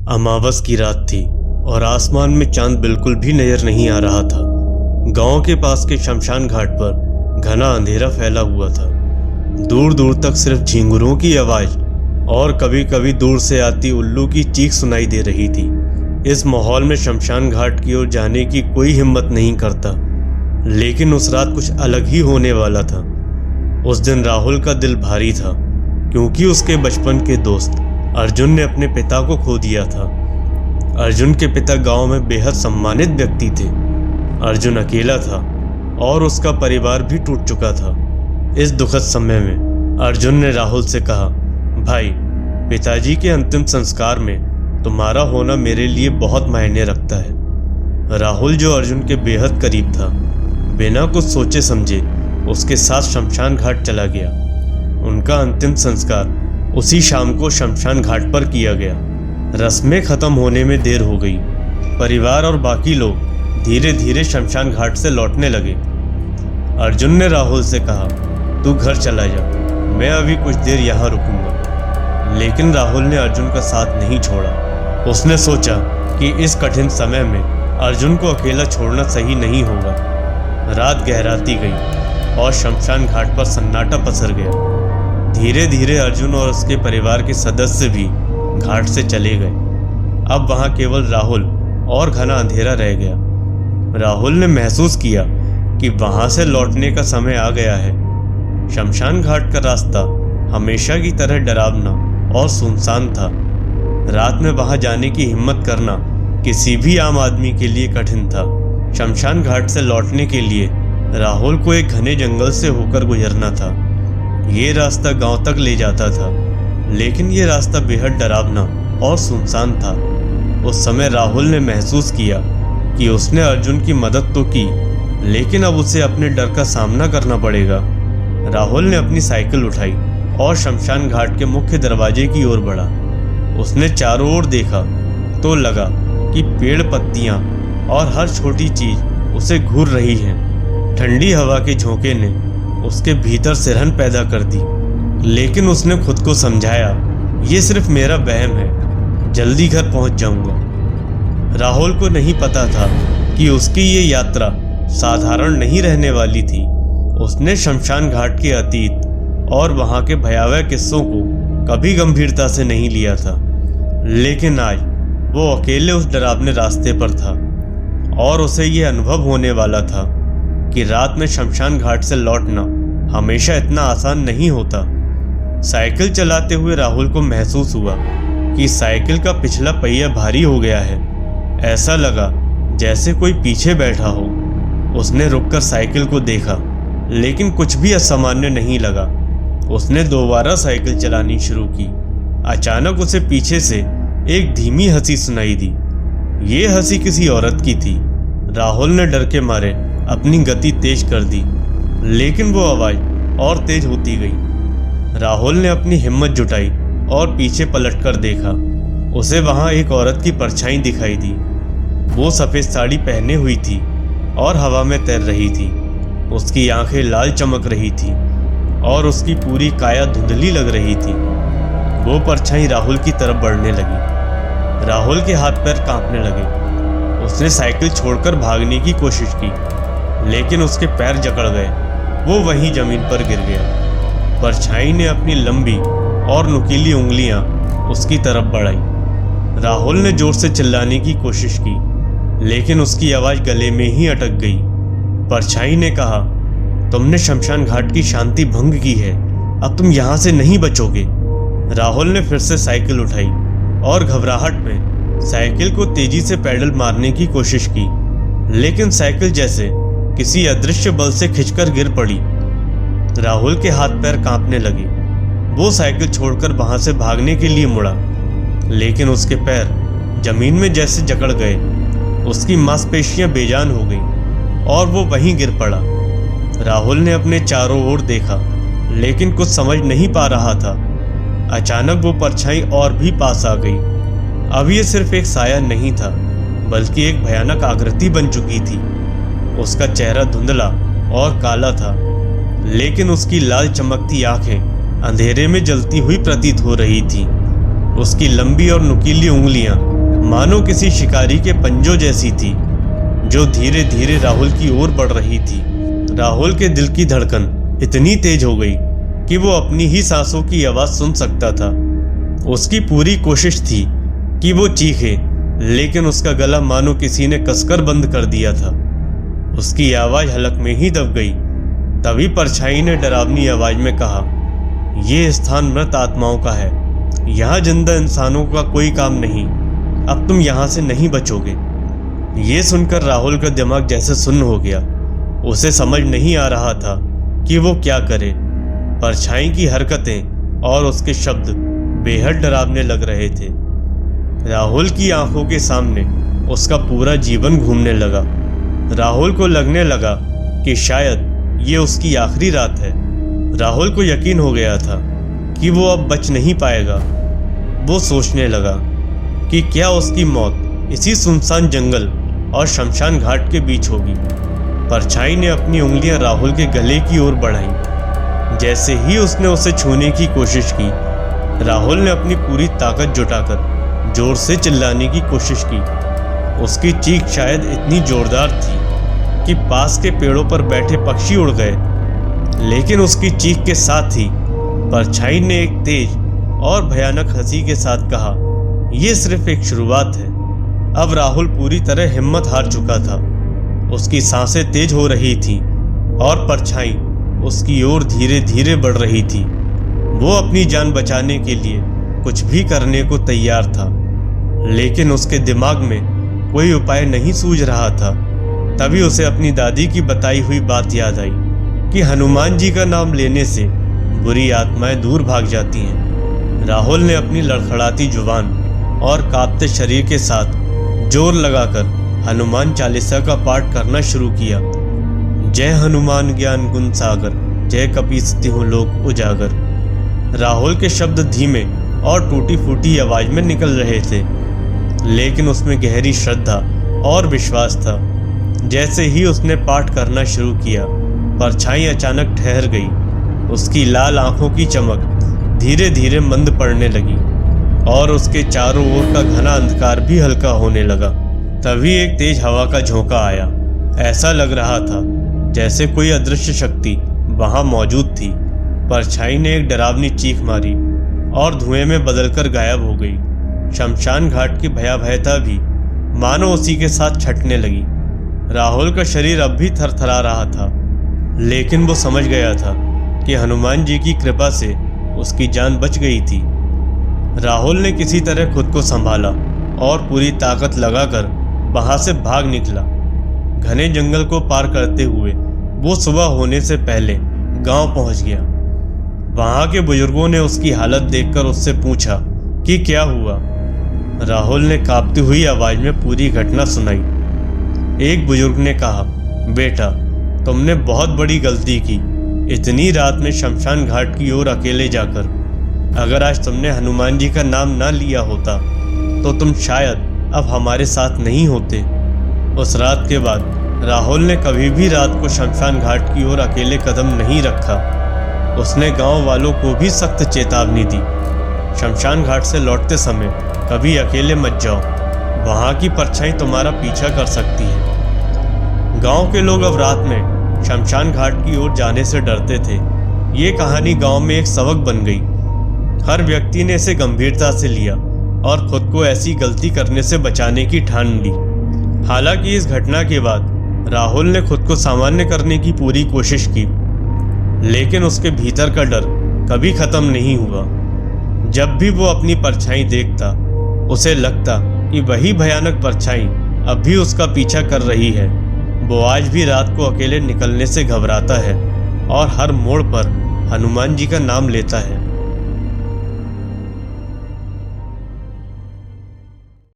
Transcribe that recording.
अमावस की रात थी और आसमान में चांद बिल्कुल भी नजर नहीं आ रहा था। गांव के पास के शमशान घाट पर घना अंधेरा फैला हुआ था। दूर दूर तक सिर्फ झींगुरों की आवाज और कभी कभी दूर से आती उल्लू की चीख सुनाई दे रही थी। इस माहौल में शमशान घाट की ओर जाने की कोई हिम्मत नहीं करता, लेकिन उस रात कुछ अलग ही होने वाला था। उस दिन राहुल का दिल भारी था, क्योंकि उसके बचपन के दोस्त अर्जुन ने अपने पिता को खो दिया था। अर्जुन के पिता गांव में बेहद सम्मानित व्यक्ति थे। अर्जुन अकेला था और उसका परिवार भी टूट चुका था। इस दुखद समय में अर्जुन ने राहुल से कहा, भाई, पिताजी के अंतिम संस्कार में तुम्हारा होना मेरे लिए बहुत मायने रखता है। राहुल, जो अर्जुन के बेहद करीब था, बिना कुछ सोचे समझे उसके साथ शमशान घाट चला गया। उनका अंतिम संस्कार उसी शाम को शमशान घाट पर किया गया। रस्में खत्म होने में देर हो गई। परिवार और बाकी लोग धीरे धीरे शमशान घाट से लौटने लगे। अर्जुन ने राहुल से कहा, तू घर चला जा, मैं अभी कुछ देर यहाँ रुकूंगा। लेकिन राहुल ने अर्जुन का साथ नहीं छोड़ा। उसने सोचा कि इस कठिन समय में अर्जुन को अकेला छोड़ना सही नहीं होगा। रात गहराती गई और शमशान घाट पर सन्नाटा पसर गया। धीरे धीरे अर्जुन और उसके परिवार के सदस्य भी घाट से चले गए। अब वहां केवल राहुल और घना अंधेरा रह गया। राहुल ने महसूस किया कि वहां से लौटने का समय आ गया है। शमशान घाट का रास्ता हमेशा की तरह डरावना और सुनसान था। रात में वहां जाने की हिम्मत करना किसी भी आम आदमी के लिए कठिन था। शमशान घाट से लौटने के लिए राहुल को एक घने जंगल से होकर गुजरना था। ये रास्ता गांव तक ले जाता था, लेकिन ये रास्ता बेहद डरावना और सुनसान था। उस समय राहुल ने महसूस किया कि उसने अर्जुन की मदद तो की, लेकिन अब उसे अपने डर का सामना करना पड़ेगा। राहुल ने अपनी साइकिल उठाई और शमशान घाट के मुख्य दरवाजे की ओर बढ़ा। उसने चारों ओर देखा तो लगा कि पेड़, पत्तियां और हर छोटी चीज उसे घूर रही है। ठंडी हवा के झोंके ने उसके भीतर सिरहन पैदा कर दी, लेकिन उसने खुद को समझाया, ये सिर्फ मेरा वहम है, जल्दी घर पहुंच जाऊंगा। राहुल को नहीं पता था कि उसकी ये यात्रा साधारण नहीं रहने वाली थी। उसने शमशान घाट के अतीत और वहां के भयावह किस्सों को कभी गंभीरता से नहीं लिया था, लेकिन आज वो अकेले उस डरावने रास्ते पर था और उसे ये अनुभव होने वाला था कि रात में शमशान घाट से लौटना हमेशा इतना आसान नहीं होता। साइकिल चलाते हुए राहुल को महसूस हुआ कि साइकिल का पिछला पहिया भारी हो गया है। ऐसा लगा जैसे कोई पीछे बैठा हो। उसने रुककर साइकिल को देखा, लेकिन कुछ भी असामान्य नहीं लगा। उसने दोबारा साइकिल चलानी शुरू की। अचानक उसे पीछे से एक धीमी हंसी सुनाई दी। ये हंसी किसी औरत की थी। राहुल ने डर के मारे अपनी गति तेज कर दी, लेकिन वो आवाज और तेज होती गई। राहुल ने अपनी हिम्मत जुटाई और पीछे पलटकर देखा। उसे वहां एक औरत की परछाई दिखाई दी। वो सफेद साड़ी पहने हुई थी और हवा में तैर रही थी। उसकी आंखें लाल चमक रही थी और उसकी पूरी काया धुंधली लग रही थी। वो परछाई राहुल की तरफ बढ़ने लगी। राहुल के हाथ पैर कांपने लगे। उसने साइकिल छोड़कर भागने की कोशिश की, लेकिन उसके पैर जकड़ गए। वो वहीं जमीन पर गिर गया। परछाई ने अपनी लंबी और नुकीली उंगलियां उसकी तरफ बढ़ाई। राहुल ने जोर से चिल्लाने की कोशिश की, लेकिन उसकी आवाज गले में ही अटक गई। परछाई ने कहा, तुमने शमशान घाट की शांति भंग की है, अब तुम यहां से नहीं बचोगे। राहुल ने फिर से साइकिल उठाई और घबराहट में साइकिल को तेजी से पैडल मारने की कोशिश की, लेकिन साइकिल जैसे किसी अदृश्य बल से खिंचकर गिर पड़ी। राहुल के हाथ पैर कांपने लगे। वो साइकिल छोड़कर वहां से भागने के लिए मुड़ा, लेकिन उसके पैर जमीन में जैसे जकड़ गए। उसकी मांसपेशियां बेजान हो गईं और वो वहीं गिर पड़ा। राहुल ने अपने चारों ओर देखा, लेकिन कुछ समझ नहीं पा रहा था। अचानक वो परछाई और भी पास आ गई। अब ये सिर्फ एक साया नहीं था, बल्कि एक भयानक आकृति बन चुकी थी। उसका चेहरा धुंधला और काला था, लेकिन उसकी लाल चमकती आंखें अंधेरे में जलती हुई प्रतीत हो रही थी। उसकी लंबी और नुकीली उंगलियां मानो किसी शिकारी के पंजों जैसी थी, जो धीरे धीरे राहुल की ओर बढ़ रही थी। राहुल के दिल की धड़कन इतनी तेज हो गई कि वो अपनी ही सांसों की आवाज सुन सकता था। उसकी पूरी कोशिश थी कि वो चीखे, लेकिन उसका गला मानो किसी ने कसकर बंद कर दिया था। उसकी आवाज हलक में ही दब गई। तभी परछाई ने डरावनी आवाज में कहा, "ये स्थान मृत आत्माओं का है, यहाँ जिंदा इंसानों का कोई काम नहीं। अब तुम यहाँ से नहीं बचोगे।" ये सुनकर राहुल का दिमाग जैसे सुन्न हो गया। उसे समझ नहीं आ रहा था कि वो क्या करे। परछाई की हरकतें और उसके शब्द बेहद डरावने लग रहे थे। राहुल की आंखों के सामने उसका पूरा जीवन घूमने लगा। राहुल को लगने लगा कि शायद ये उसकी आखिरी रात है। राहुल को यकीन हो गया था कि वो अब बच नहीं पाएगा। वो सोचने लगा कि क्या उसकी मौत इसी सुनसान जंगल और शमशान घाट के बीच होगी। परछाई ने अपनी उंगलियां राहुल के गले की ओर बढ़ाई। जैसे ही उसने उसे छूने की कोशिश की, राहुल ने अपनी पूरी ताकत जुटाकर जोर से चिल्लाने की कोशिश की। उसकी चीख शायद इतनी जोरदार थी कि पास के पेड़ों पर बैठे पक्षी उड़ गए। लेकिन उसकी चीख के साथ ही परछाई ने एक तेज और भयानक हंसी के साथ कहा, "यह सिर्फ एक शुरुआत है।" अब राहुल पूरी तरह हिम्मत हार चुका था। उसकी सांसें तेज हो रही थीं और परछाई उसकी ओर धीरे धीरे बढ़ रही थी। वो अपनी जान बचाने के लिए कुछ भी करने को तैयार था, लेकिन उसके दिमाग में कोई उपाय नहीं सूझ रहा था। तभी उसे अपनी दादी की बताई हुई बात याद आई कि हनुमान जी का नाम लेने से बुरी आत्माएं दूर भाग जाती हैं। राहुल ने अपनी लड़खड़ाती जुबान और कांपते शरीर के साथ जोर लगाकर हनुमान चालीसा का पाठ करना शुरू किया। जय हनुमान ज्ञान गुण सागर, जय कपीस तिहुँ लोक उजागर। राहुल के शब्द धीमे और टूटी फूटी आवाज में निकल रहे थे, लेकिन उसमें गहरी श्रद्धा और विश्वास था। जैसे ही उसने पाठ करना शुरू किया, परछाई अचानक ठहर गई। उसकी लाल आंखों की चमक धीरे धीरे मंद पड़ने लगी और उसके चारों ओर का घना अंधकार भी हल्का होने लगा। तभी एक तेज हवा का झोंका आया। ऐसा लग रहा था जैसे कोई अदृश्य शक्ति वहां मौजूद थी। परछाई ने एक डरावनी चीख मारी और धुएं में बदलकर गायब हो गई। शमशान घाट की भयावहता भी मानो उसी के साथ छटने लगी। राहुल का शरीर अब भी थरथरा रहा था, लेकिन वो समझ गया था कि हनुमान जी की कृपा से उसकी जान बच गई थी। राहुल ने किसी तरह खुद को संभाला और पूरी ताकत लगाकर वहां से भाग निकला। घने जंगल को पार करते हुए वो सुबह होने से पहले गांव पहुंच गया। वहां के बुजुर्गों ने उसकी हालत देखकर उससे पूछा कि क्या हुआ। राहुल ने कांपती हुई आवाज में पूरी घटना सुनाई। एक बुजुर्ग ने कहा, "बेटा, तुमने बहुत बड़ी गलती की इतनी रात में शमशान घाट की ओर अकेले जाकर। अगर आज तुमने हनुमान जी का नाम ना लिया होता तो तुम शायद अब हमारे साथ नहीं होते।" उस रात के बाद राहुल ने कभी भी रात को शमशान घाट की ओर अकेले कदम नहीं रखा। उसने गांव वालों को भी सख्त चेतावनी दी, शमशान घाट से लौटते समय कभी अकेले मत जाओ, वहां की परछाई तुम्हारा पीछा कर सकती है। गांव के लोग अब रात में शमशान घाट की ओर जाने से डरते थे। ये कहानी गांव में एक सबक बन गई। हर व्यक्ति ने इसे गंभीरता से लिया और खुद को ऐसी गलती करने से बचाने की ठान ली। हालांकि इस घटना के बाद राहुल ने खुद को सामान्य करने की पूरी कोशिश की, लेकिन उसके भीतर का डर कभी खत्म नहीं हुआ। जब भी वो अपनी परछाई देखता, उसे लगता कि वही भयानक परछाई अब भी उसका पीछा कर रही है। वो आज भी रात को अकेले निकलने से घबराता है और हर मोड़ पर हनुमान जी का नाम लेता है।